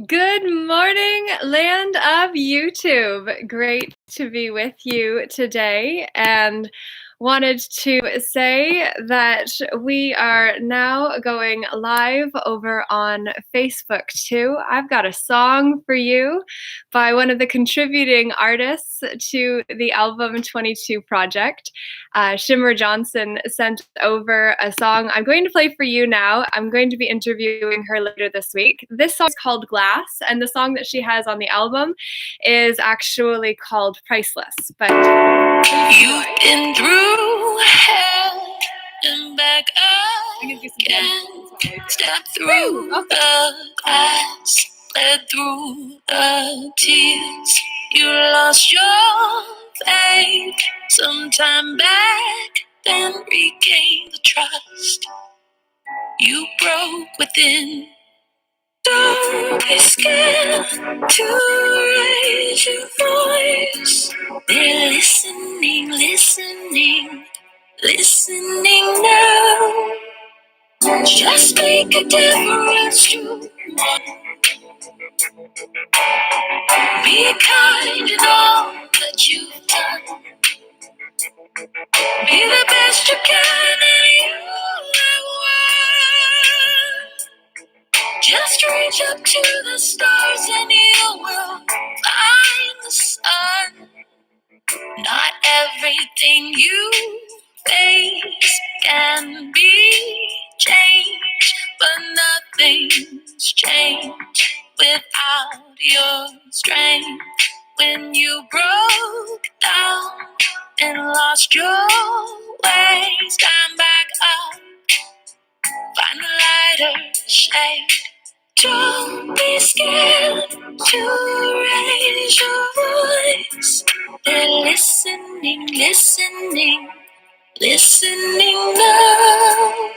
Good morning, land of YouTube. Great to be with you today, and wanted to say that we are now going live over on Facebook too. I've got a song for you by one of the contributing artists to the Album 22 project. Shimmer Johnson sent over a song I'm going to play for you now. I'm going to be interviewing her later this week. This song is called Glass, and the song that she has on the album is actually called Priceless. But you've been through hell and back again. Step through the glass, bled through the tears. You lost your faith sometime back, then regained the trust you broke within. Don't be scared to raise your voice. They're listening now. Just make a difference to one. Be kind in all that you've done. Be the best you can and you will. Just reach up to the stars and you will find the sun. Not everything you face can be changed, but nothing's changed without your strength. When you broke down and lost your way, stand back up, find the lighter shade. Don't be scared to raise your voice. They're listening now.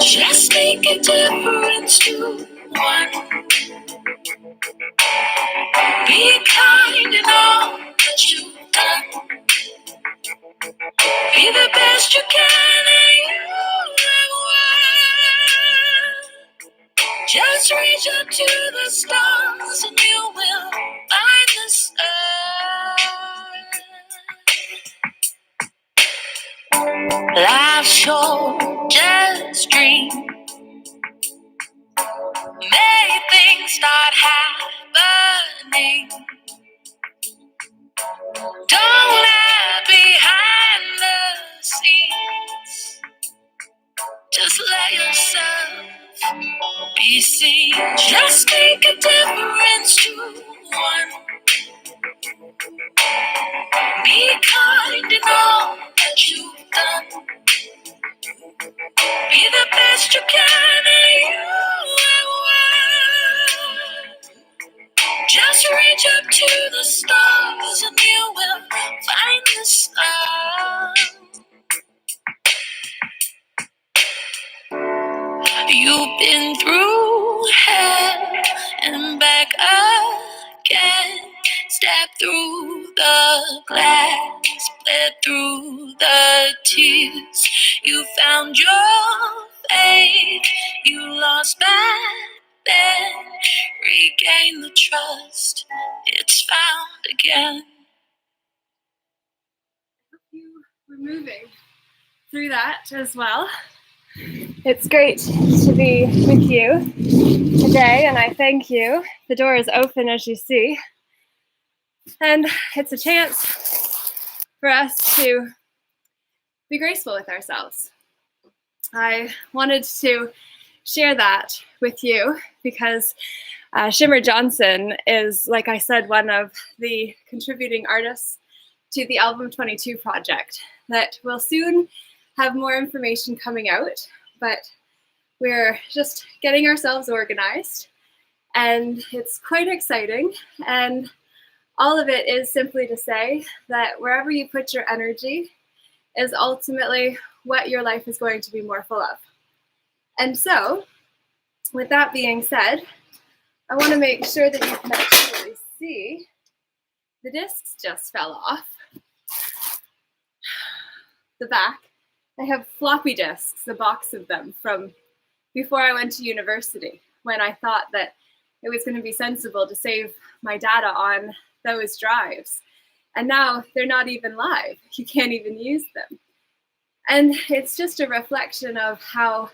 Just make a difference to one. Be kind in all that you've done. Be the best you can and you will. Just reach up to the stars and you will find the sun. Life's short, just dream. Make things start happening. Don't hide behind the scenes. Just let yourself be seen. Just make a difference to one. Be kind in all that you've done. Be the best you can and you will. Just reach up to the stars and you will find the sun. You've been through hell and back again. Step through the glass, bled through the tears. You found your faith, you lost back then. Regain the trust, it's found again. you were moving through that as well. It's great to be with you today, and I thank you. The door is open, as you see, and it's a chance for us to be graceful with ourselves. I wanted to share that with you because Shimmer Johnson is, like I said, one of the contributing artists to the Album 22 project that will soon have more information coming out, but we're just getting ourselves organized, and it's quite exciting. And all of it is simply to say that wherever you put your energy is ultimately what your life is going to be more full of. And so, with that being said, I want to make sure that you can actually see the discs just fell off the back. I have floppy disks, a box of them from before I went to university, when I thought that it was going to be sensible to save my data on those drives. And now they're not even live. You can't even use them. And it's just a reflection of how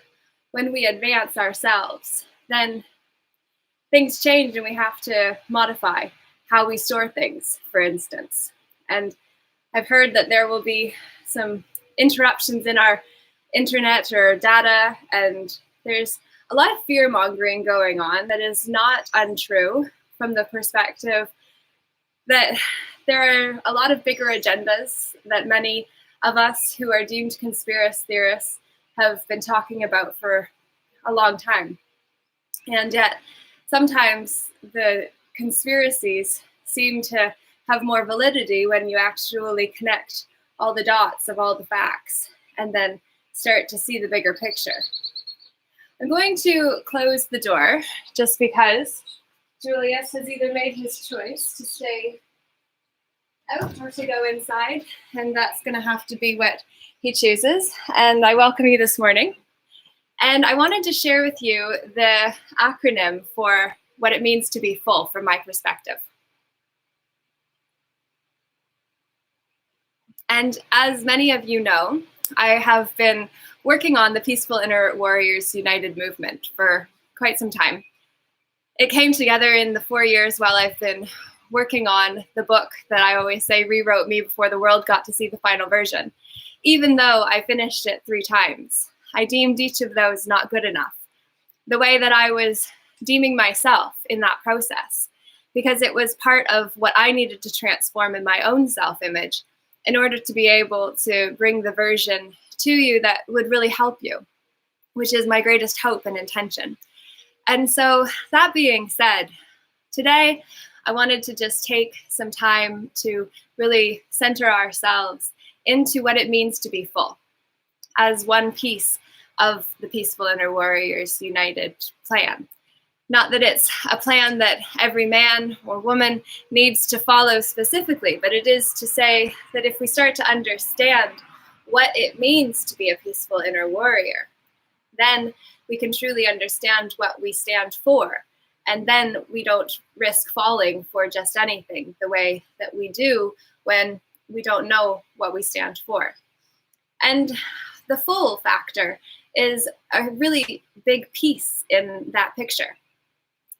when we advance ourselves, then things change and we have to modify how we store things, for instance. And I've heard that there will be some interruptions in our internet or data, and there's a lot of fear mongering going on that is not untrue from the perspective that there are a lot of bigger agendas that many of us who are deemed conspiracy theorists have been talking about for a long time. And yet, sometimes the conspiracies seem to have more validity when you actually connect all the dots of all the facts and then start to see the bigger picture. I'm going to close the door just because Julius has either made his choice to stay out or to go inside, and that's going to have to be what he chooses. And I welcome you this morning. And I wanted to share with you the acronym for what it means to be full from my perspective. And as many of you know, I have been working on the Peaceful Inner Warriors United movement for quite some time. It came together in the 4 years while I've been working on the book that I always say rewrote me before the world got to see the final version. Even though I finished it 3 times, I deemed each of those not good enough. The way that I was deeming myself in that process, because it was part of what I needed to transform in my own self-image in order to be able to bring the version to you that would really help you, which is my greatest hope and intention. And so that being said, today I wanted to just take some time to really center ourselves into what it means to be full as one piece of the Peaceful Inner Warriors United plan. Not that it's a plan that every man or woman needs to follow specifically, but it is to say that if we start to understand what it means to be a peaceful inner warrior, then we can truly understand what we stand for. And then we don't risk falling for just anything the way that we do when we don't know what we stand for. And the full factor is a really big piece in that picture.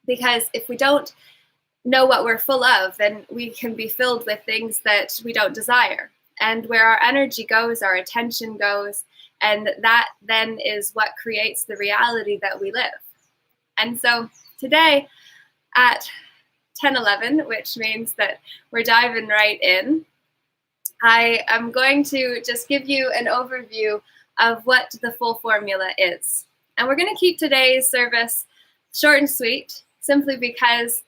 Because if we don't know what we're full of, then we can be filled with things that we don't desire. And where our energy goes, our attention goes, and that then is what creates the reality that we live. And so today at 10:11, which means that we're diving right in, I am going to just give you an overview of what the full formula is. And we're going to keep today's service short and sweet, simply because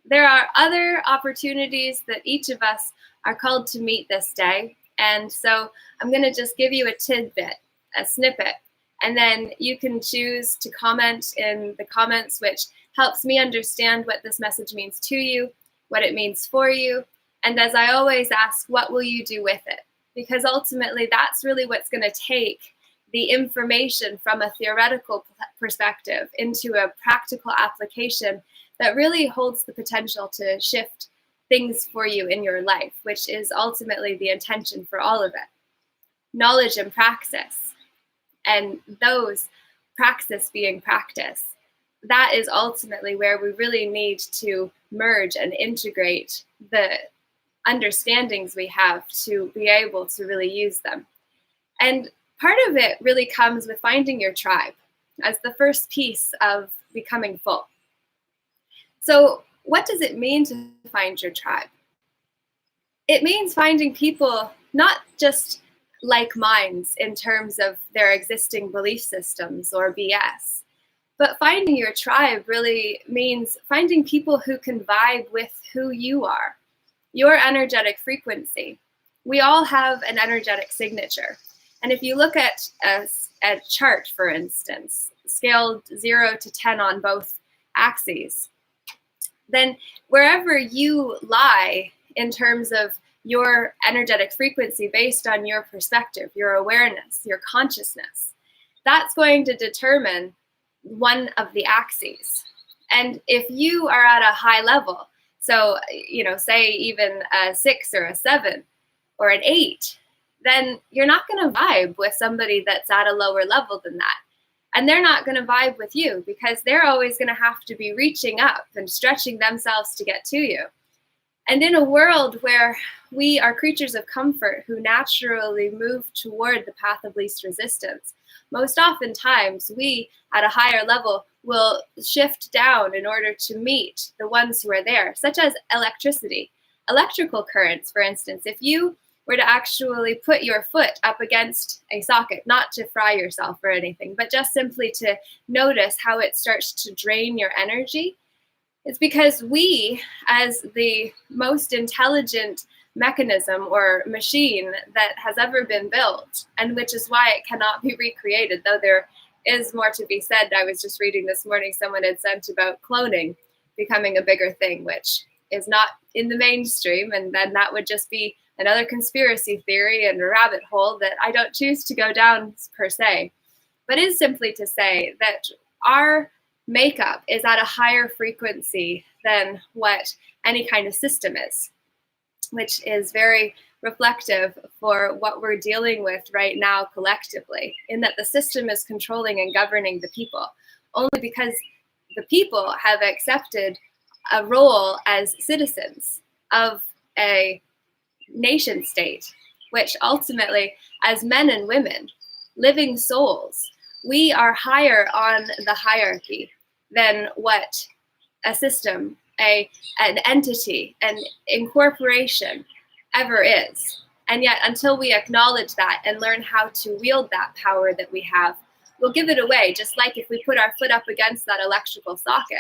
there are other opportunities that each of us are called to meet this day. And so I'm going to just give you a tidbit, a snippet, and then you can choose to comment in the comments, which helps me understand what this message means to you, what it means for you. And as I always ask, what will you do with it? Because ultimately that's really what's going to take the information from a theoretical perspective into a practical application that really holds the potential to shift things for you in your life, which is ultimately the intention for all of it. Knowledge and praxis, and those praxis being practice, that is ultimately where we really need to merge and integrate the understandings we have to be able to really use them. And part of it really comes with finding your tribe as the first piece of becoming full. So what does it mean to find your tribe? It means finding people not just like minds in terms of their existing belief systems or BS, but finding your tribe really means finding people who can vibe with who you are, your energetic frequency. We all have an energetic signature. And if you look at a chart, for instance, scaled 0 to 10 on both axes, then wherever you lie in terms of your energetic frequency based on your perspective, your awareness, your consciousness, that's going to determine one of the axes. And if you are at a high level, so, say even a 6 or a 7 or an 8, then you're not going to vibe with somebody that's at a lower level than that. And they're not going to vibe with you because they're always going to have to be reaching up and stretching themselves to get to you. And in a world where we are creatures of comfort who naturally move toward the path of least resistance, most oftentimes we at a higher level will shift down in order to meet the ones who are there, such as electricity. Electrical currents, for instance, if you were to actually put your foot up against a socket, not to fry yourself or anything, but just simply to notice how it starts to drain your energy, it's because we, as the most intelligent mechanism or machine that has ever been built, and which is why it cannot be recreated, though there is more to be said. I was just reading this morning, someone had sent about cloning becoming a bigger thing, which is not in the mainstream, and then that would just be another conspiracy theory and a rabbit hole that I don't choose to go down per se, but is simply to say that our makeup is at a higher frequency than what any kind of system is, which is very reflective for what we're dealing with right now collectively, in that the system is controlling and governing the people, only because the people have accepted a role as citizens of a nation state, which ultimately, as men and women, living souls, we are higher on the hierarchy than what a system, an entity, an incorporation ever is. And yet, until we acknowledge that and learn how to wield that power that we have, we'll give it away, just like if we put our foot up against that electrical socket.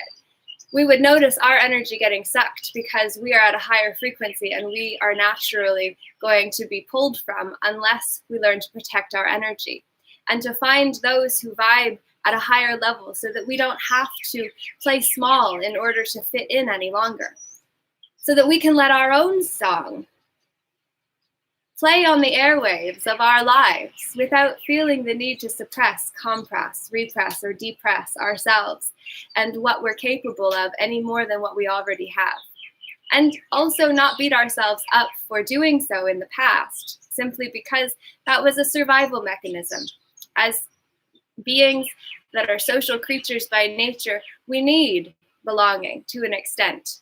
We would notice our energy getting sucked because we are at a higher frequency and we are naturally going to be pulled from unless we learn to protect our energy. And to find those who vibe at a higher level so that we don't have to play small in order to fit in any longer. So that we can let our own song play on the airwaves of our lives without feeling the need to suppress, compress, repress, or depress ourselves and what we're capable of any more than what we already have. And also not beat ourselves up for doing so in the past, simply because that was a survival mechanism. As beings that are social creatures by nature, we need belonging to an extent.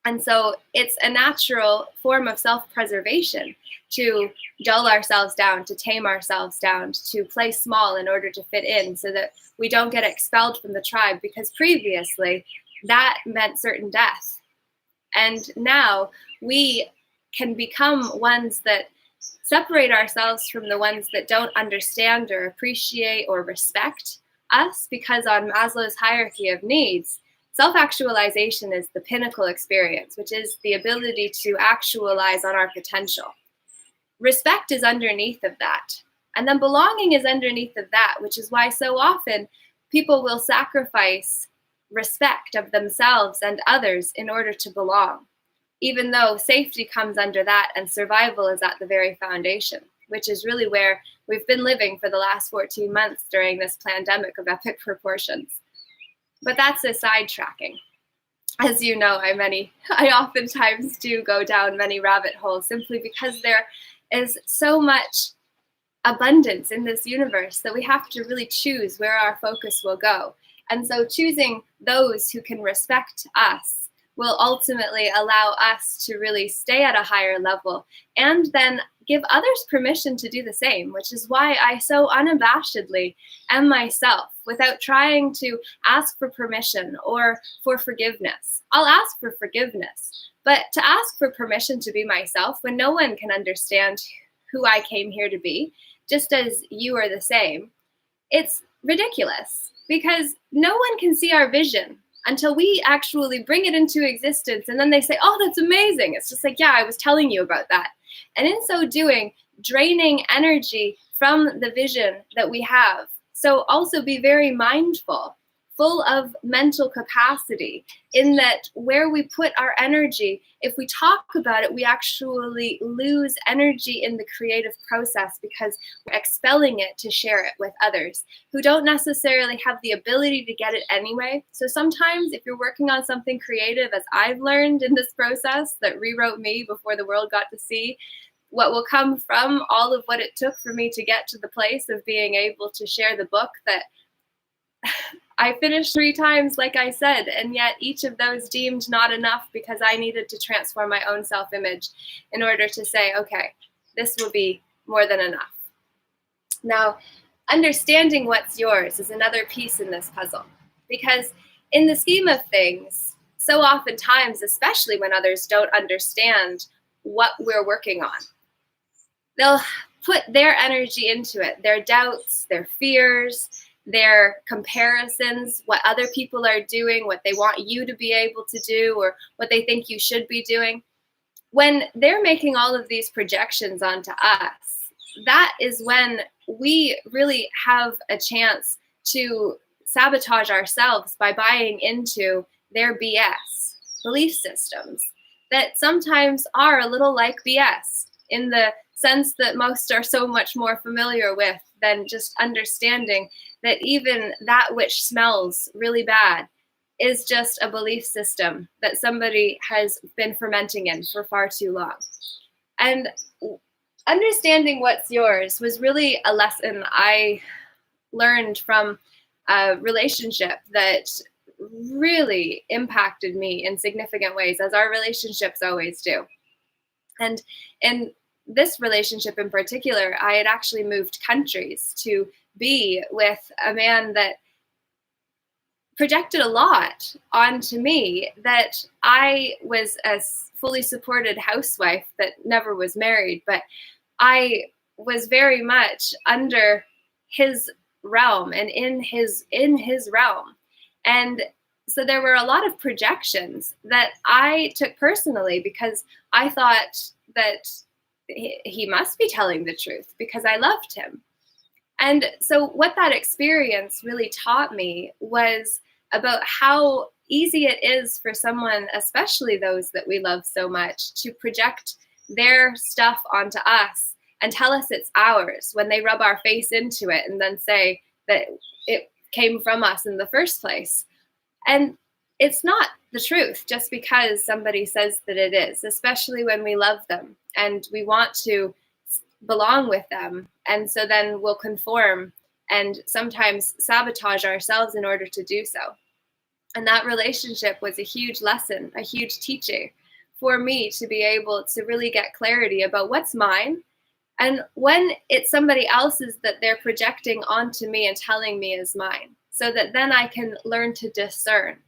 And so it's a natural form of self-preservation to dull ourselves down, to tame ourselves down, to play small in order to fit in so that we don't get expelled from the tribe, because previously that meant certain death. And now we can become ones that separate ourselves from the ones that don't understand or appreciate or respect us, because on Maslow's hierarchy of needs, self-actualization is the pinnacle experience, which is the ability to actualize on our potential. Respect is underneath of that. And then belonging is underneath of that, which is why so often people will sacrifice respect of themselves and others in order to belong, even though safety comes under that and survival is at the very foundation, which is really where we've been living for the last 14 months during this pandemic of epic proportions. But that's a sidetracking. As you know, I oftentimes do go down many rabbit holes simply because there is so much abundance in this universe that we have to really choose where our focus will go. And so choosing those who can respect us will ultimately allow us to really stay at a higher level and then give others permission to do the same, which is why I so unabashedly am myself without trying to ask for permission or for forgiveness. I'll ask for forgiveness, but to ask for permission to be myself when no one can understand who I came here to be, just as you are the same, it's ridiculous because no one can see our vision until we actually bring it into existence. And then they say, oh, that's amazing. It's just like, yeah, I was telling you about that. And in so doing, draining energy from the vision that we have. So also be very mindful full of mental capacity, in that where we put our energy, if we talk about it, we actually lose energy in the creative process because we're expelling it to share it with others who don't necessarily have the ability to get it anyway. So sometimes if you're working on something creative, as I've learned in this process that rewrote me before the world got to see, what will come from all of what it took for me to get to the place of being able to share the book that I finished 3 times, like I said, and yet each of those deemed not enough because I needed to transform my own self-image in order to say, okay, this will be more than enough. Now, understanding what's yours is another piece in this puzzle, because in the scheme of things, so oftentimes, especially when others don't understand what we're working on, they'll put their energy into it, their doubts, their fears, their comparisons, what other people are doing, what they want you to be able to do, or what they think you should be doing. When they're making all of these projections onto us, that is when we really have a chance to sabotage ourselves by buying into their BS belief systems that sometimes are a little like BS in the sense that most are so much more familiar with than just understanding that even that which smells really bad is just a belief system that somebody has been fermenting in for far too long. And understanding what's yours was really a lesson I learned from a relationship that really impacted me in significant ways, as our relationships always do. And in this relationship in particular, I had actually moved countries to be with a man that projected a lot onto me, that I was a fully supported housewife that never was married, but I was very much under his realm and in his realm. And so there were a lot of projections that I took personally because I thought that he must be telling the truth because I loved him. And so what that experience really taught me was about how easy it is for someone, especially those that we love so much, to project their stuff onto us and tell us it's ours when they rub our face into it and then say that it came from us in the first place. And it's not the truth just because somebody says that it is, especially when we love them and we want to belong with them. And so then we'll conform and sometimes sabotage ourselves in order to do so. And that relationship was a huge lesson, a huge teacher for me to be able to really get clarity about what's mine and when it's somebody else's that they're projecting onto me and telling me is mine, so that then I can learn to discern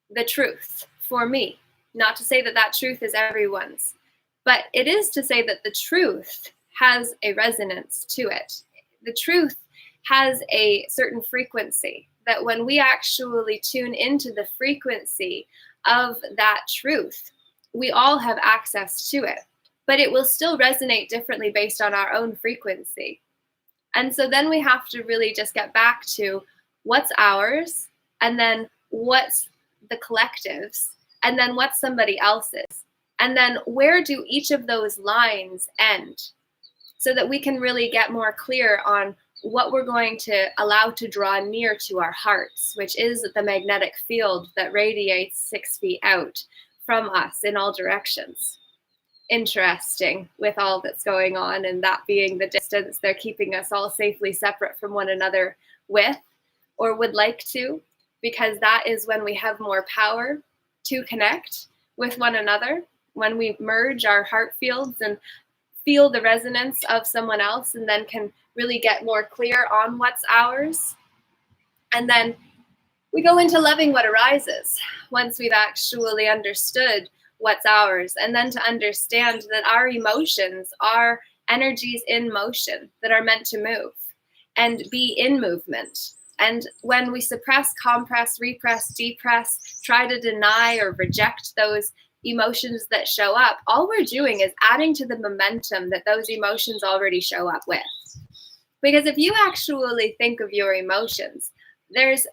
the truth for me. Not to say that that truth is everyone's, but it is to say that the truth has a resonance to it. The truth has a certain frequency that when we actually tune into the frequency of that truth, we all have access to it, but it will still resonate differently based on our own frequency. And so then we have to really just get back to what's ours, and then what's the collective's, and then what's somebody else's. And then where do each of those lines end, so that we can really get more clear on what we're going to allow to draw near to our hearts, which is the magnetic field that radiates 6 feet out from us in all directions. Interesting with all that's going on, and that being the distance they're keeping us all safely separate from one another with, or would like to, because that is when we have more power to connect with one another, when we merge our heart fields and feel the resonance of someone else, and then can really get more clear on what's ours. And then we go into loving what arises once we've actually understood what's ours, and then to understand that our emotions are energies in motion that are meant to move and be in movement. And when we suppress, compress, repress, depress, try to deny or reject those emotions that show up, all we're doing is adding to the momentum that those emotions already show up with. Because if you actually think of your emotions, there's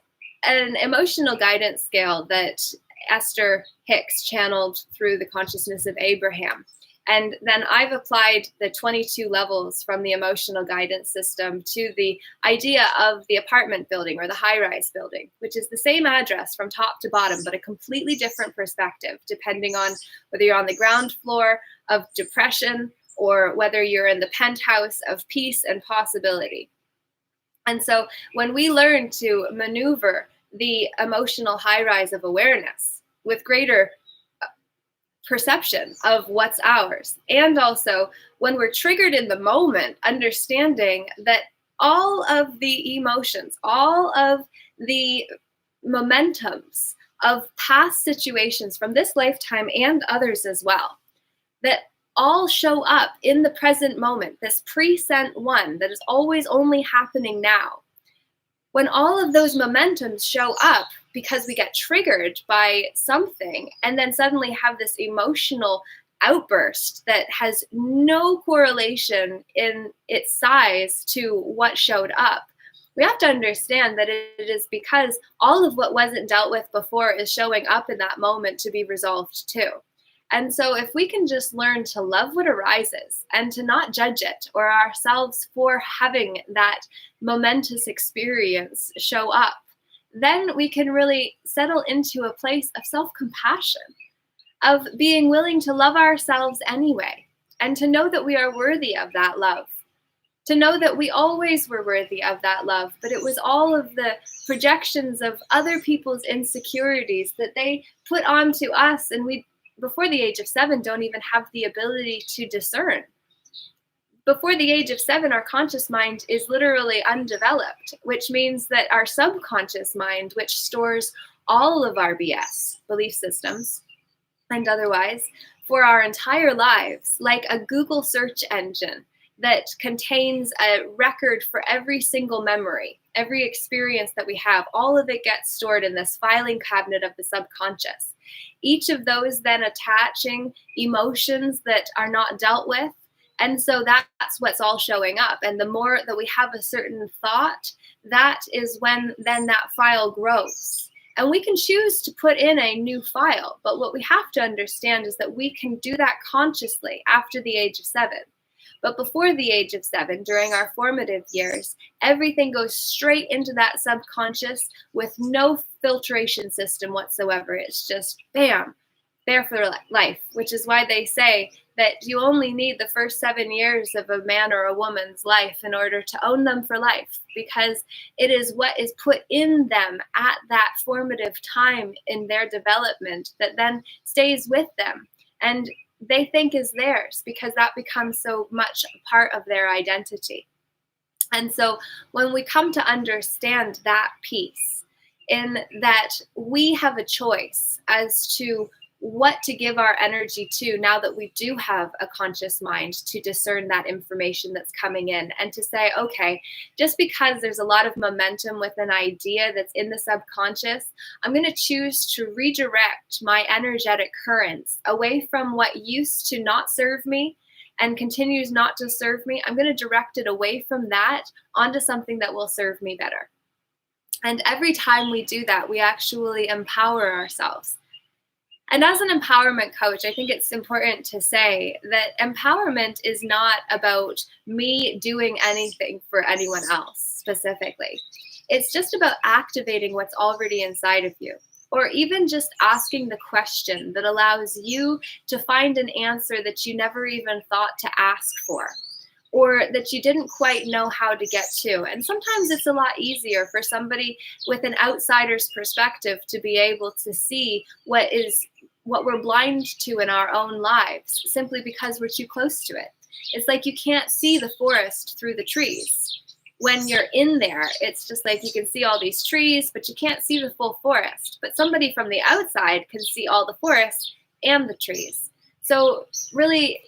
an emotional guidance scale that Esther Hicks channeled through the consciousness of Abraham. And then I've applied the 22 levels from the emotional guidance system to the idea of the apartment building or the high-rise building, which is the same address from top to bottom, but a completely different perspective, depending on whether you're on the ground floor of depression or whether you're in the penthouse of peace and possibility. And so when we learn to maneuver the emotional high-rise of awareness with greater perception of what's ours, and also when we're triggered in the moment, understanding that all of the emotions, all of the momentums of past situations from this lifetime and others as well, that all show up in the present moment, this present one that is always only happening now. When all of those momentums show up because we get triggered by something and then suddenly have this emotional outburst that has no correlation in its size to what showed up, we have to understand that it is because all of what wasn't dealt with before is showing up in that moment to be resolved too. And so if we can just learn to love what arises and to not judge it or ourselves for having that momentous experience show up, then we can really settle into a place of self-compassion, of being willing to love ourselves anyway, and to know that we are worthy of that love, to know that we always were worthy of that love, but it was all of the projections of other people's insecurities that they put onto us, and we, before the age of 7, don't even have the ability to discern. Before the age of 7, our conscious mind is literally undeveloped, which means that our subconscious mind, which stores all of our BS, belief systems, and otherwise, for our entire lives, like a Google search engine that contains a record for every single memory, every experience that we have, all of it gets stored in this filing cabinet of the subconscious. Each of those then attaching emotions that are not dealt with. And so that's what's all showing up. And the more that we have a certain thought, that is when then that file grows. And we can choose to put in a new file. But what we have to understand is that we can do that consciously after the age of 7. But before the age of 7, during our formative years, everything goes straight into that subconscious with no filtration system whatsoever. It's just bam, there for life, which is why they say that you only need the first 7 years of a man or a woman's life in order to own them for life, because it is what is put in them at that formative time in their development that then stays with them. And they think is theirs because that becomes so much a part of their identity. And so when we come to understand that piece, in that we have a choice as to what to give our energy to now that we do have a conscious mind to discern that information that's coming in, and to say, okay, just because there's a lot of momentum with an idea that's in the subconscious, I'm going to choose to redirect my energetic currents away from what used to not serve me and continues not to serve me. I'm going to direct it away from that onto something that will serve me better. And every time we do that, we actually empower ourselves. And as an empowerment coach, I think it's important to say that empowerment is not about me doing anything for anyone else specifically. It's just about activating what's already inside of you, or even just asking the question that allows you to find an answer that you never even thought to ask for, or that you didn't quite know how to get to. And sometimes it's a lot easier for somebody with an outsider's perspective to be able to see what we're blind to in our own lives, simply because we're too close to it. It's like you can't see the forest through the trees. When you're in there, it's just like you can see all these trees, but you can't see the full forest. But somebody from the outside can see all the forest and the trees. So really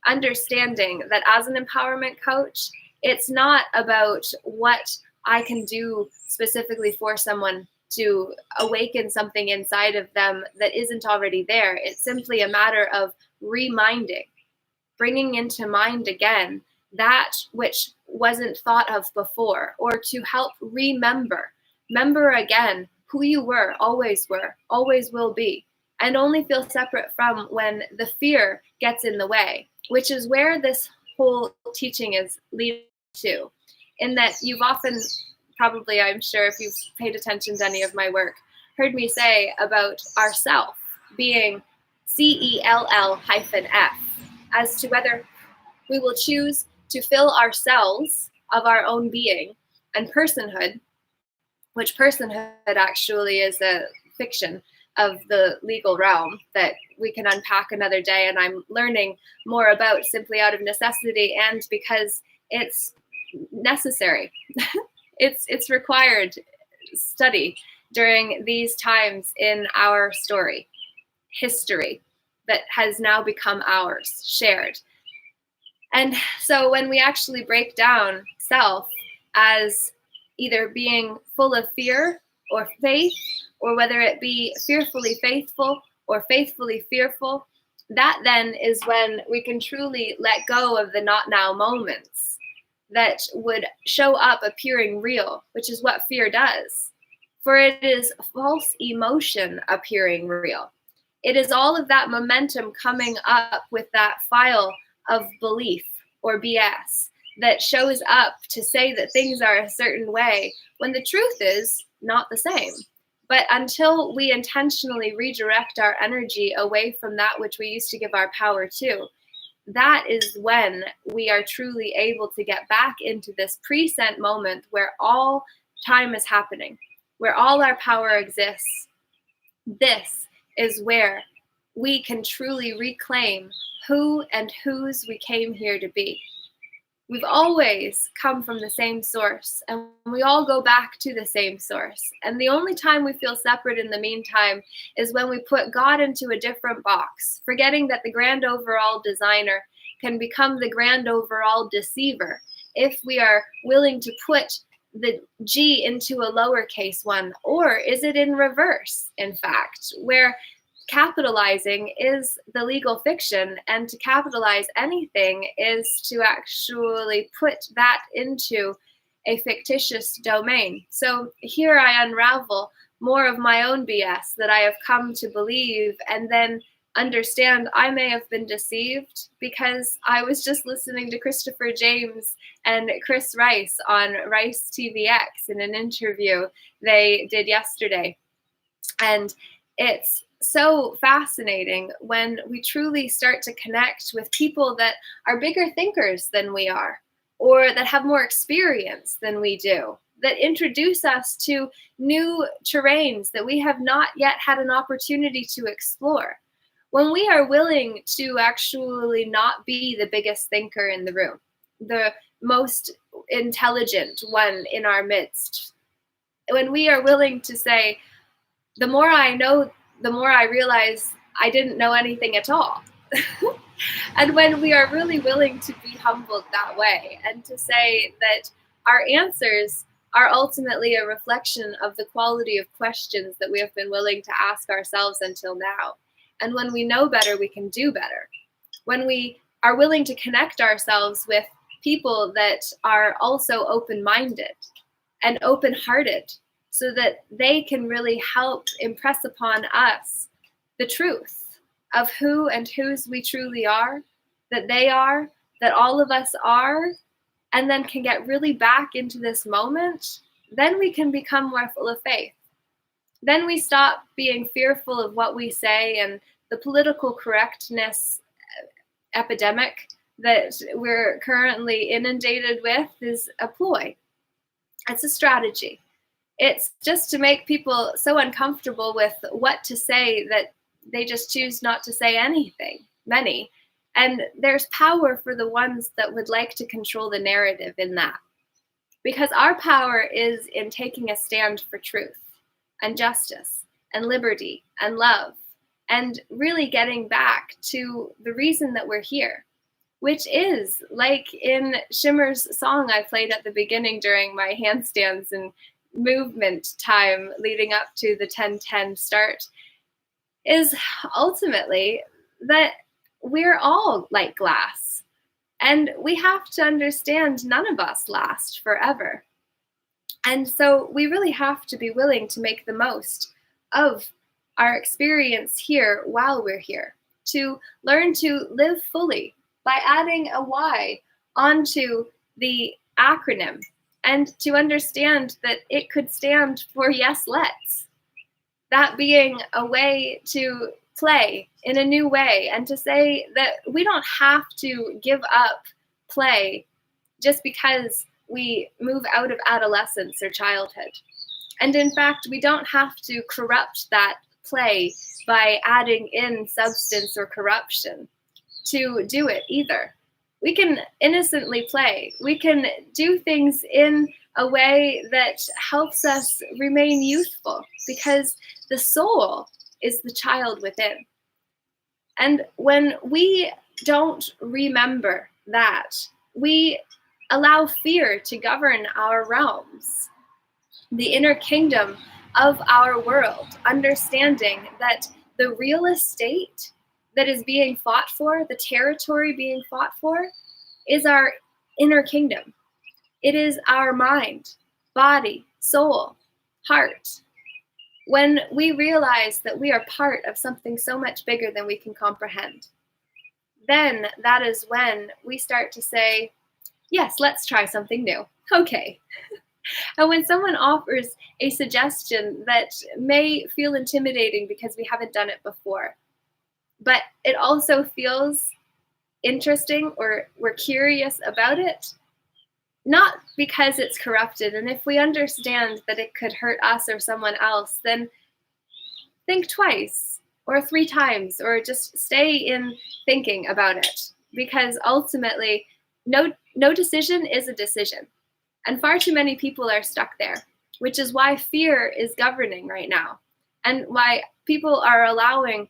understanding that as an empowerment coach, it's not about what I can do specifically for someone to awaken something inside of them that isn't already there. It's simply a matter of reminding, bringing into mind again that which wasn't thought of before, or to help remember again who you were, always will be, and only feel separate from when the fear gets in the way, which is where this whole teaching is leading to. In that you've often, probably, I'm sure if you've paid attention to any of my work, heard me say about ourself being CELL-F, as to whether we will choose to fill ourselves of our own being and personhood, which personhood actually is a fiction of the legal realm that we can unpack another day, and I'm learning more about simply out of necessity and because it's necessary. It's required study during these times in our story, history that has now become ours, shared. And so when we actually break down self as either being full of fear or faith, or whether it be fearfully faithful or faithfully fearful, that then is when we can truly let go of the not now moments that would show up appearing real, which is what fear does. For it is false emotion appearing real. It is all of that momentum coming up with that file of belief or BS that shows up to say that things are a certain way when the truth is not the same. But until we intentionally redirect our energy away from that which we used to give our power to, that is when we are truly able to get back into this present moment where all time is happening, where all our power exists. This is where we can truly reclaim who and whose we came here to be. We've always come from the same source, and we all go back to the same source. And the only time we feel separate in the meantime is when we put God into a different box, forgetting that the grand overall designer can become the grand overall deceiver if we are willing to put the G into a lowercase one. Or is it in reverse, in fact, where capitalizing is the legal fiction, and to capitalize anything is to actually put that into a fictitious domain. So here I unravel more of my own BS that I have come to believe, and then understand I may have been deceived because I was just listening to Christopher James and Chris Rice on Rice TVX in an interview they did yesterday. And it's so fascinating when we truly start to connect with people that are bigger thinkers than we are, or that have more experience than we do, that introduce us to new terrains that we have not yet had an opportunity to explore. When we are willing to actually not be the biggest thinker in the room, the most intelligent one in our midst, when we are willing to say, the more I know, the more I realize I didn't know anything at all. And when we are really willing to be humbled that way and to say that our answers are ultimately a reflection of the quality of questions that we have been willing to ask ourselves until now. And when we know better, we can do better. When we are willing to connect ourselves with people that are also open-minded and open-hearted, so that they can really help impress upon us the truth of who and whose we truly are, that all of us are, and then can get really back into this moment, then we can become more full of faith. Then we stop being fearful of what we say, and the political correctness epidemic that we're currently inundated with is a ploy. It's a strategy. It's just to make people so uncomfortable with what to say that they just choose not to say anything, many. And there's power for the ones that would like to control the narrative in that. Because our power is in taking a stand for truth and justice and liberty and love, and really getting back to the reason that we're here, which is, like in Shimmer's song I played at the beginning during my handstands and movement time leading up to the 10:10 start, is ultimately that we're all like glass, and we have to understand none of us last forever. And so we really have to be willing to make the most of our experience here while we're here, to learn to live fully by adding a Y onto the acronym, and to understand that it could stand for yes, let's. That being a way to play in a new way, and to say that we don't have to give up play just because we move out of adolescence or childhood. And in fact, we don't have to corrupt that play by adding in substance or corruption to do it either. We can innocently play. We can do things in a way that helps us remain youthful, because the soul is the child within. And when we don't remember that, we allow fear to govern our realms, the inner kingdom of our world, understanding that the real estate that is being fought for, the territory being fought for, is our inner kingdom. It is our mind, body, soul, heart. When we realize that we are part of something so much bigger than we can comprehend, then that is when we start to say, yes, let's try something new. Okay. And when someone offers a suggestion that may feel intimidating because we haven't done it before, but it also feels interesting, or we're curious about it, not because it's corrupted, and if we understand that it could hurt us or someone else, then think twice or 3 times, or just stay in thinking about it, because ultimately no decision is a decision. And far too many people are stuck there, which is why fear is governing right now, and why people are allowing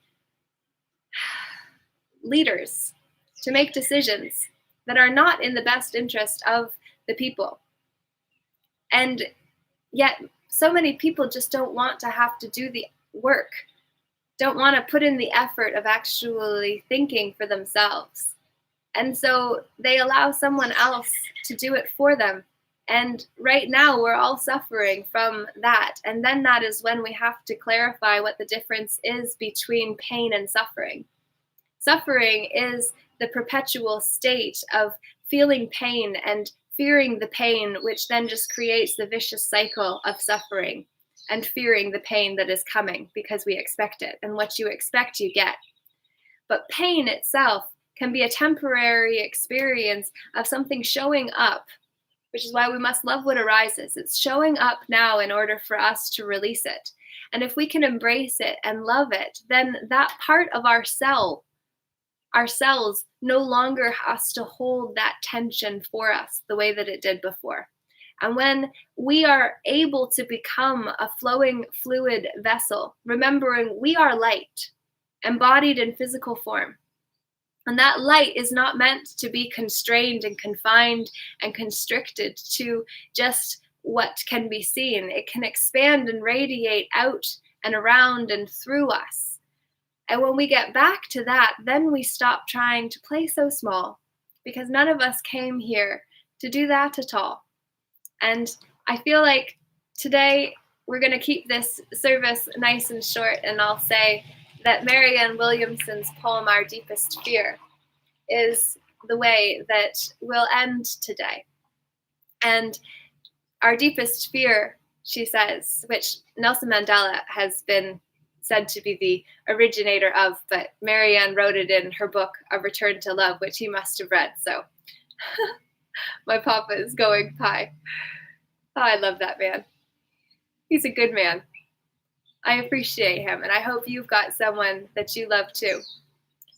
leaders to make decisions that are not in the best interest of the people. And yet so many people just don't want to have to do the work, don't want to put in the effort of actually thinking for themselves. And so they allow someone else to do it for them. And right now we're all suffering from that. And then that is when we have to clarify what the difference is between pain and suffering. Suffering is the perpetual state of feeling pain and fearing the pain, which then just creates the vicious cycle of suffering and fearing the pain that is coming because we expect it. And what you expect, you get. But pain itself can be a temporary experience of something showing up, which is why we must love what arises. It's showing up now in order for us to release it. And if we can embrace it and love it, then that part of our cells no longer has to hold that tension for us the way that it did before. And when we are able to become a flowing fluid vessel, remembering we are light, embodied in physical form, and that light is not meant to be constrained and confined and constricted to just what can be seen. It can expand and radiate out and around and through us. And when we get back to that, then we stop trying to play so small, because none of us came here to do that at all. And I feel like today we're going to keep this service nice and short, and I'll say that Marianne Williamson's poem, Our Deepest Fear, is the way that we'll end today. And our deepest fear, she says, which Nelson Mandela has been said to be the originator of, but Marianne wrote it in her book, A Return to Love, which he must have read. So my papa is going pie. Oh, I love that man. He's a good man. I appreciate him, and I hope you've got someone that you love too.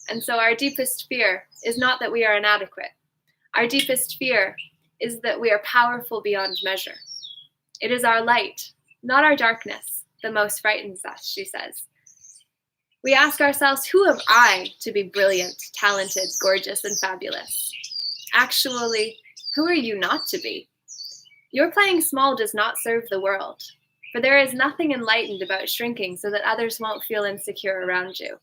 And so our deepest fear is not that we are inadequate. Our deepest fear is that we are powerful beyond measure. It is our light, not our darkness, that most frightens us, she says. We ask ourselves, who am I to be brilliant, talented, gorgeous, and fabulous? Actually, who are you not to be? Your playing small does not serve the world, for there is nothing enlightened about shrinking so that others won't feel insecure around you.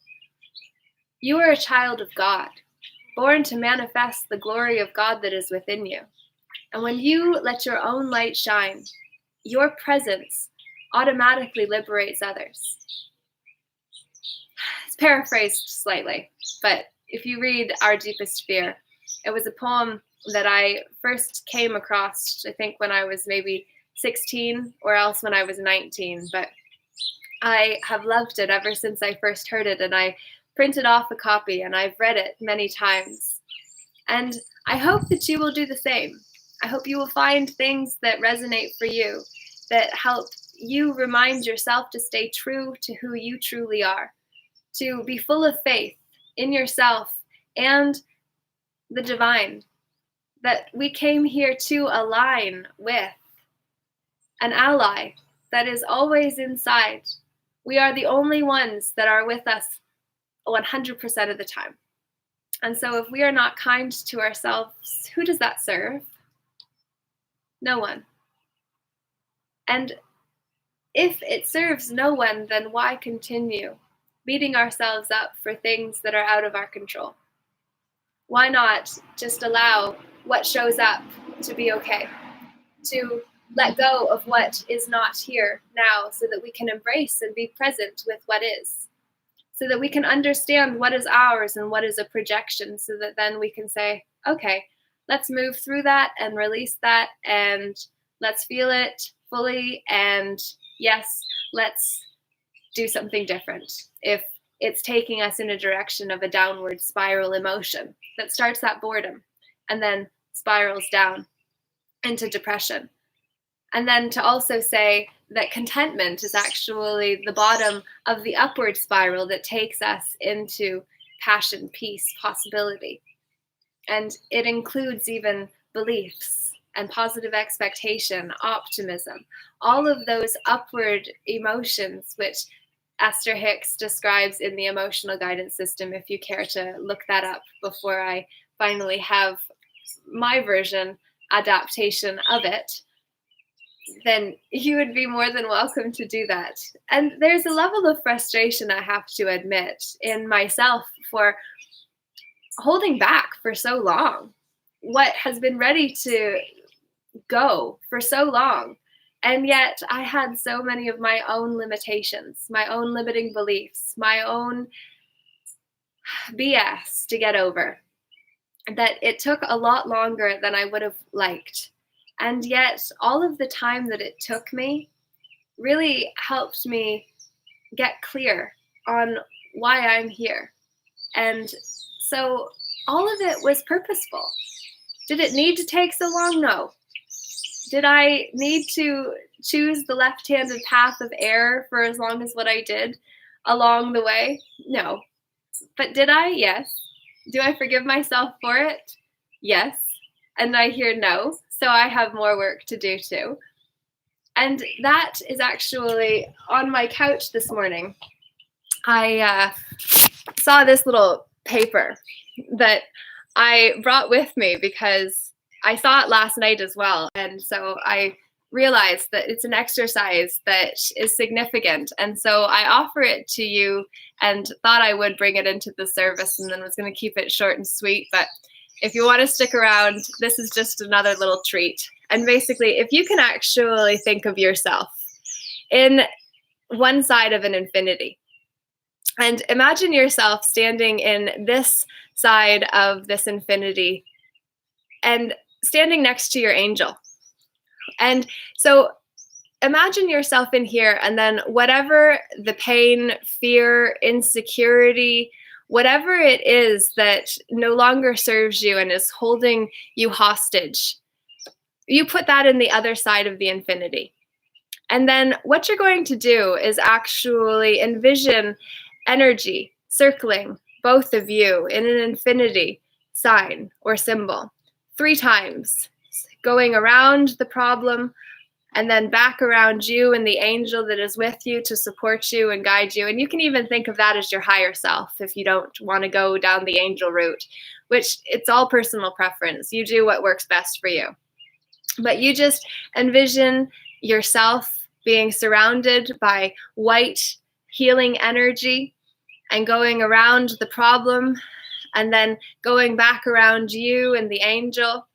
You are a child of God, born to manifest the glory of God that is within you. And when you let your own light shine, your presence automatically liberates others. It's paraphrased slightly, but if you read Our Deepest Fear, it was a poem that I first came across, I think, when I was maybe 16 or else when I was 19. But I have loved it ever since I first heard it, and I printed off a copy and I've read it many times. And I hope that you will do the same. I hope you will find things that resonate for you, that help you remind yourself to stay true to who you truly are, to be full of faith in yourself and the divine, that we came here to align with an ally that is always inside. We are the only ones that are with us 100% of the time. And so if we are not kind to ourselves, who does that serve? No one. And if it serves no one, then why continue beating ourselves up for things that are out of our control? Why not just allow what shows up to be okay? To let go of what is not here now so that we can embrace and be present with what is. So that we can understand what is ours and what is a projection, so that then we can say, okay, let's move through that and release that, and let's feel it fully, and yes, let's do something different. If it's taking us in a direction of a downward spiral emotion that starts at boredom and then spirals down into depression. And then to also say that contentment is actually the bottom of the upward spiral that takes us into passion, peace, possibility. And it includes even beliefs and positive expectation, optimism, all of those upward emotions, which Esther Hicks describes in the emotional guidance system, if you care to look that up before I finally have my version adaptation of it, then you would be more than welcome to do that. And there's a level of frustration, I have to admit, in myself for holding back for so long what has been ready to go for so long. And yet I had so many of my own limitations, my own limiting beliefs, my own BS to get over, that it took a lot longer than I would have liked. And yet all of the time that it took me really helped me get clear on why I'm here. And so all of it was purposeful. Did it need to take so long? No. Did I need to choose the left-handed path of error for as long as what I did along the way? No. But did I? Yes. Do I forgive myself for it? Yes. And I hear no. So I have more work to do too. And that is actually on my couch this morning. I saw this little paper that I brought with me because I saw it last night as well. And so I realized that it's an exercise that is significant. And so I offer it to you and thought I would bring it into the service and then was going to keep it short and sweet. But if you want to stick around, this is just another little treat. And basically, if you can actually think of yourself in one side of an infinity, and imagine yourself standing in this side of this infinity and standing next to your angel. And so imagine yourself in here, and then whatever the pain, fear, insecurity, whatever it is that no longer serves you and is holding you hostage, you put that in the other side of the infinity. And then what you're going to do is actually envision energy circling both of you in an infinity sign or symbol 3 times, going around the problem and then back around you and the angel that is with you to support you and guide you. And you can even think of that as your higher self if you don't want to go down the angel route, which it's all personal preference. You do what works best for you. But you just envision yourself being surrounded by white healing energy and going around the problem and then going back around you and the angel,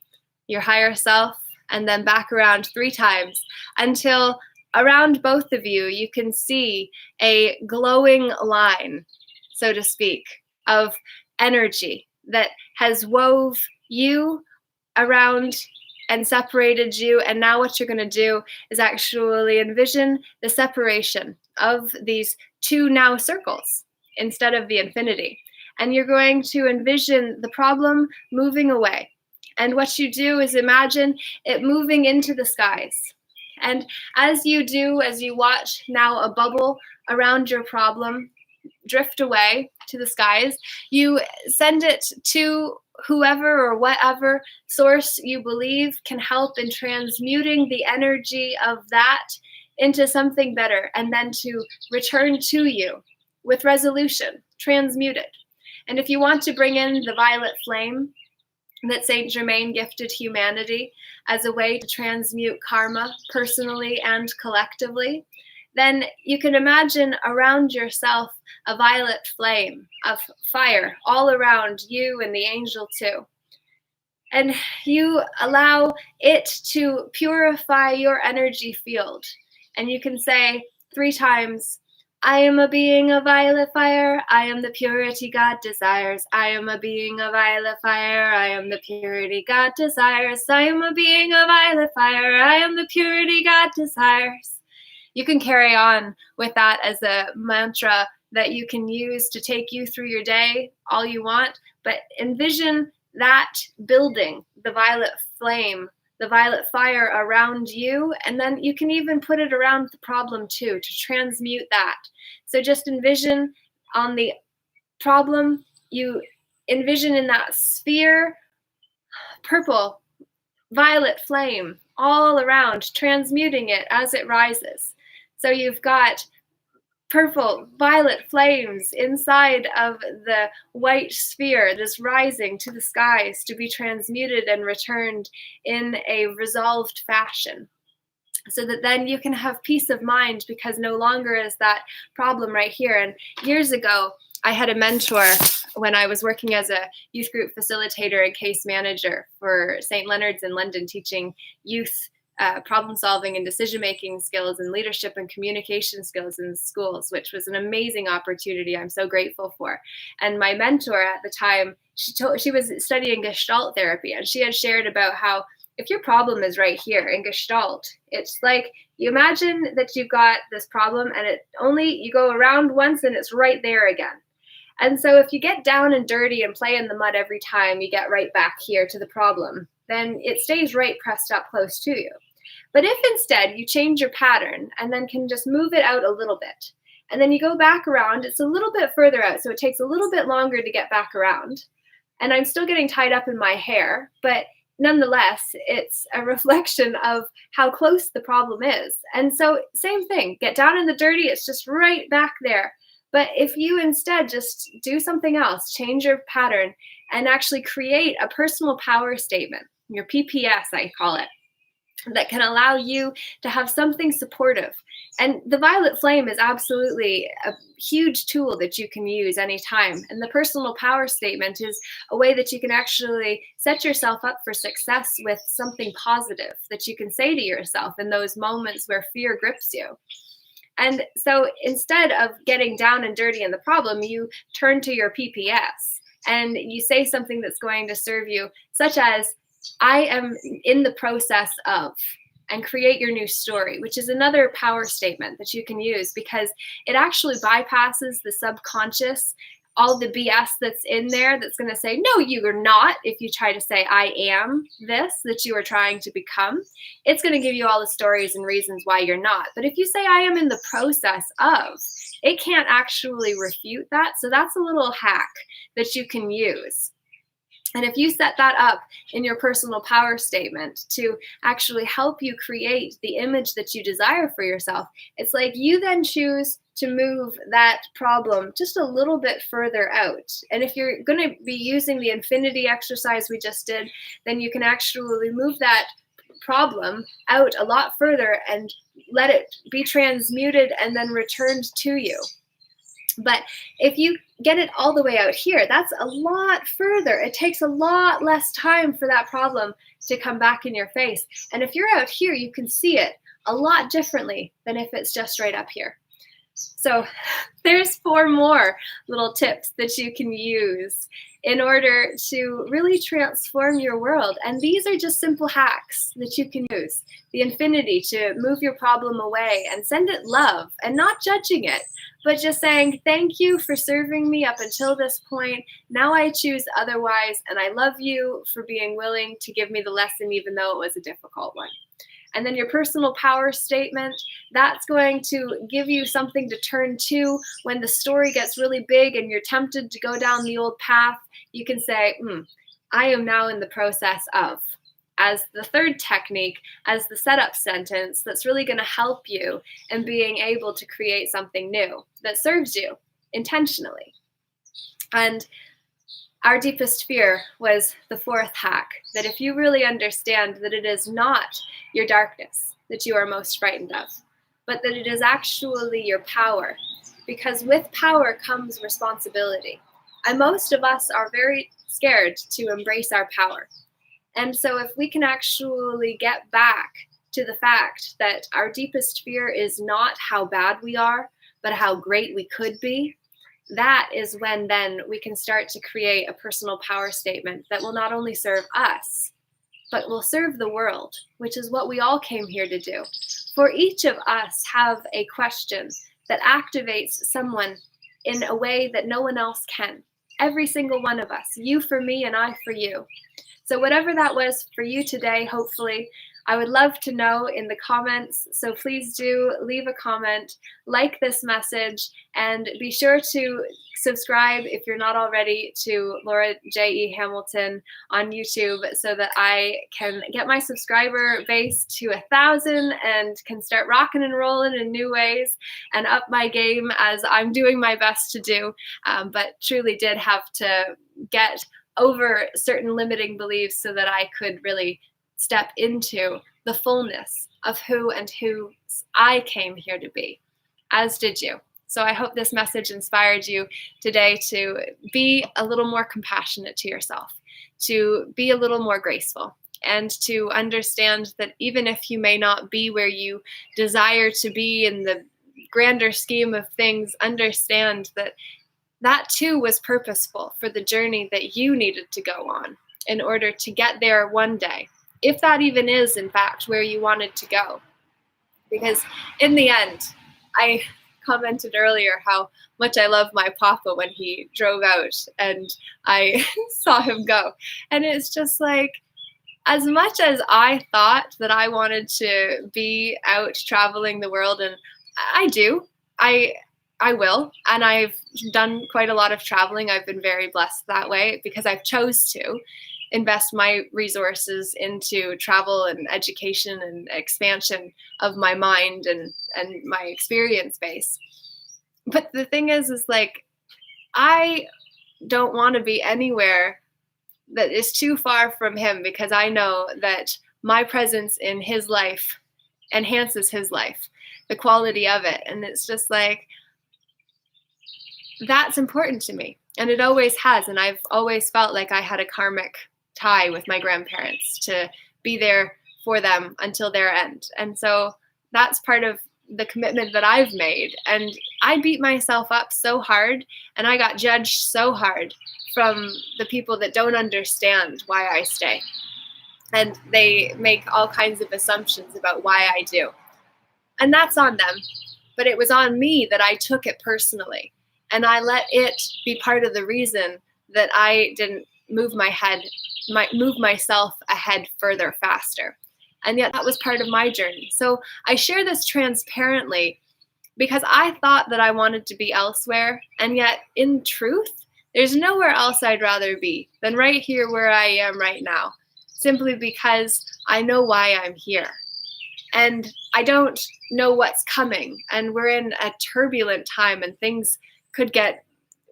your higher self, and then back around 3 times until around both of you, you can see a glowing line, so to speak, of energy that has wove you around and separated you. And now what you're going to do is actually envision the separation of these 2 now circles instead of the infinity. And you're going to envision the problem moving away. And what you do is imagine it moving into the skies. And as you do, as you watch now a bubble around your problem drift away to the skies, you send it to whoever or whatever source you believe can help in transmuting the energy of that into something better, and then to return to you with resolution, transmuted. And if you want to bring in the violet flame that Saint Germain gifted humanity as a way to transmute karma personally and collectively, then you can imagine around yourself a violet flame of fire all around you and the angel too. And you allow it to purify your energy field. And you can say 3 times, I am a being of violet fire. I am the purity God desires. I am a being of violet fire. I am the purity God desires. I am a being of violet fire. I am the purity God desires. You can carry on with that as a mantra that you can use to take you through your day all you want, but envision that building the violet flame, the violet fire around you, and then you can even put it around the problem too to transmute that. So just envision on the problem, you envision in that sphere, purple, violet flame all around, transmuting it as it rises. So you've got purple, violet flames inside of the white sphere that is rising to the skies to be transmuted and returned in a resolved fashion. So that then you can have peace of mind, because no longer is that problem right here. And years ago, I had a mentor when I was working as a youth group facilitator and case manager for St. Leonard's in London, teaching youth problem solving and decision making skills and leadership and communication skills in schools, which was an amazing opportunity I'm so grateful for. And my mentor at the time, she was studying Gestalt therapy, and she had shared about how if your problem is right here in Gestalt, it's like you imagine that you've got this problem and it only you go around once and it's right there again. And so if you get down and dirty and play in the mud every time you get right back here to the problem, then it stays right pressed up close to you. But if instead you change your pattern and then can just move it out a little bit, and then you go back around, it's a little bit further out, so it takes a little bit longer to get back around. And I'm still getting tied up in my hair, but nonetheless, it's a reflection of how close the problem is. And so same thing, get down in the dirty, it's just right back there. But if you instead just do something else, change your pattern, and actually create a personal power statement, your PPS, I call it, that can allow you to have something supportive. And the violet flame is absolutely a huge tool that you can use anytime. And the personal power statement is a way that you can actually set yourself up for success with something positive that you can say to yourself in those moments where fear grips you. And so instead of getting down and dirty in the problem, you turn to your PPS and you say something that's going to serve you, such as, I am in the process of, and create your new story, which is another power statement that you can use, because it actually bypasses the subconscious, all the BS that's in there that's going to say, no, you are not. If you try to say, I am this that you are trying to become, it's going to give you all the stories and reasons why you're not. But if you say, I am in the process of, it can't actually refute that. So that's a little hack that you can use. And if you set that up in your personal power statement to actually help you create the image that you desire for yourself, it's like you then choose to move that problem just a little bit further out. And if you're going to be using the infinity exercise we just did, then you can actually move that problem out a lot further and let it be transmuted and then returned to you. But if you get it all the way out here, that's a lot further. It takes a lot less time for that problem to come back in your face. And if you're out here, you can see it a lot differently than if it's just right up here. So there's 4 more little tips that you can use in order to really transform your world. And these are just simple hacks that you can use. The infinity, to move your problem away and send it love, and not judging it, but just saying, thank you for serving me up until this point. Now I choose otherwise, and I love you for being willing to give me the lesson, even though it was a difficult one. And then your personal power statement, that's going to give you something to turn to when the story gets really big and you're tempted to go down the old path. You can say, I am now in the process of, as the third technique, as the setup sentence that's really going to help you in being able to create something new that serves you intentionally. And our deepest fear was the 4th hack, that if you really understand that it is not your darkness that you are most frightened of, but that it is actually your power, because with power comes responsibility. And most of us are very scared to embrace our power. And so if we can actually get back to the fact that our deepest fear is not how bad we are, but how great we could be, that is when then we can start to create a personal power statement that will not only serve us, but will serve the world, which is what we all came here to do. For each of us have a question that activates someone in a way that no one else can. Every single one of us, you for me and I for you. So whatever that was for you today, hopefully, I would love to know in the comments. So please do leave a comment, like this message, and be sure to subscribe if you're not already to Laura J.E. Hamilton on YouTube, so that I can get my subscriber base to 1,000 and can start rocking and rolling in new ways and up my game, as I'm doing my best to do, but truly did have to get over certain limiting beliefs so that I could really step into the fullness of who and who I came here to be, as did you. So I hope this message inspired you today to be a little more compassionate to yourself, to be a little more graceful, and to understand that even if you may not be where you desire to be in the grander scheme of things, understand that that too was purposeful for the journey that you needed to go on in order to get there one day, if that even is, in fact, where you wanted to go. Because in the end, I commented earlier how much I love my papa when he drove out and I saw him go. And it's just like, as much as I thought that I wanted to be out traveling the world, and I do, I will, and I've done quite a lot of traveling. I've been very blessed that way because I've chose to invest my resources into travel and education and expansion of my mind and my experience base. But the thing is like, I don't want to be anywhere that is too far from him, because I know that my presence in his life enhances his life, the quality of it. And it's just like, that's important to me. And it always has. And I've always felt like I had a karmic tie with my grandparents to be there for them until their end. And so that's part of the commitment that I've made. And I beat myself up so hard, and I got judged so hard from the people that don't understand why I stay. And they make all kinds of assumptions about why I do. And that's on them. But it was on me that I took it personally. And I let it be part of the reason that I didn't move myself ahead further, faster. And yet that was part of my journey. So I share this transparently because I thought that I wanted to be elsewhere. And yet in truth, there's nowhere else I'd rather be than right here where I am right now, simply because I know why I'm here. And I don't know what's coming. And we're in a turbulent time, and things could get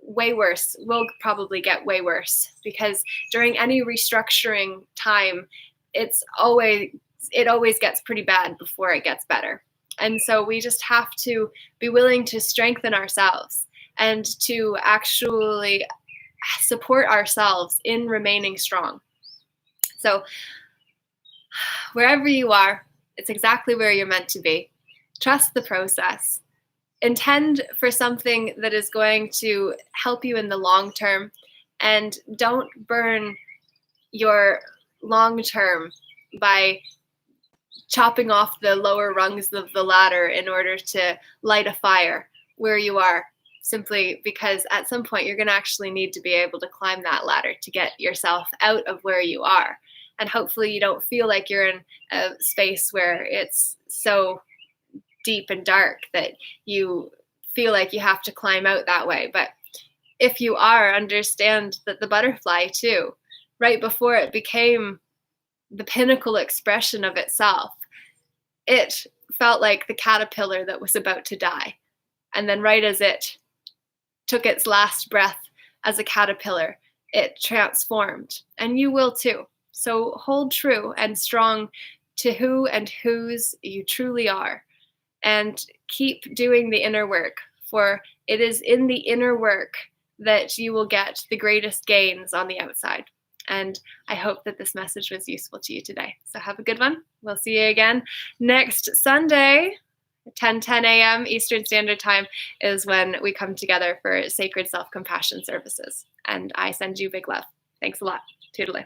way worse, will probably get way worse, because during any restructuring time, it always gets pretty bad before it gets better. And so we just have to be willing to strengthen ourselves and to actually support ourselves in remaining strong. So wherever you are, it's exactly where you're meant to be. Trust the process. Intend for something that is going to help you in the long term, and don't burn your long term by chopping off the lower rungs of the ladder in order to light a fire where you are, simply because at some point you're going to actually need to be able to climb that ladder to get yourself out of where you are. And hopefully you don't feel like you're in a space where it's so deep and dark that you feel like you have to climb out that way. But if you are, understand that the butterfly too, right before it became the pinnacle expression of itself, it felt like the caterpillar that was about to die. And then right as it took its last breath as a caterpillar, it transformed. And you will too. So hold true and strong to who and whose you truly are. And keep doing the inner work, for it is in the inner work that you will get the greatest gains on the outside. And I hope that this message was useful to you today. So have a good one. We'll see you again next Sunday. 10 a.m. Eastern Standard Time is when we come together for sacred self-compassion services. And I send you big love. Thanks a lot. Toodaloo.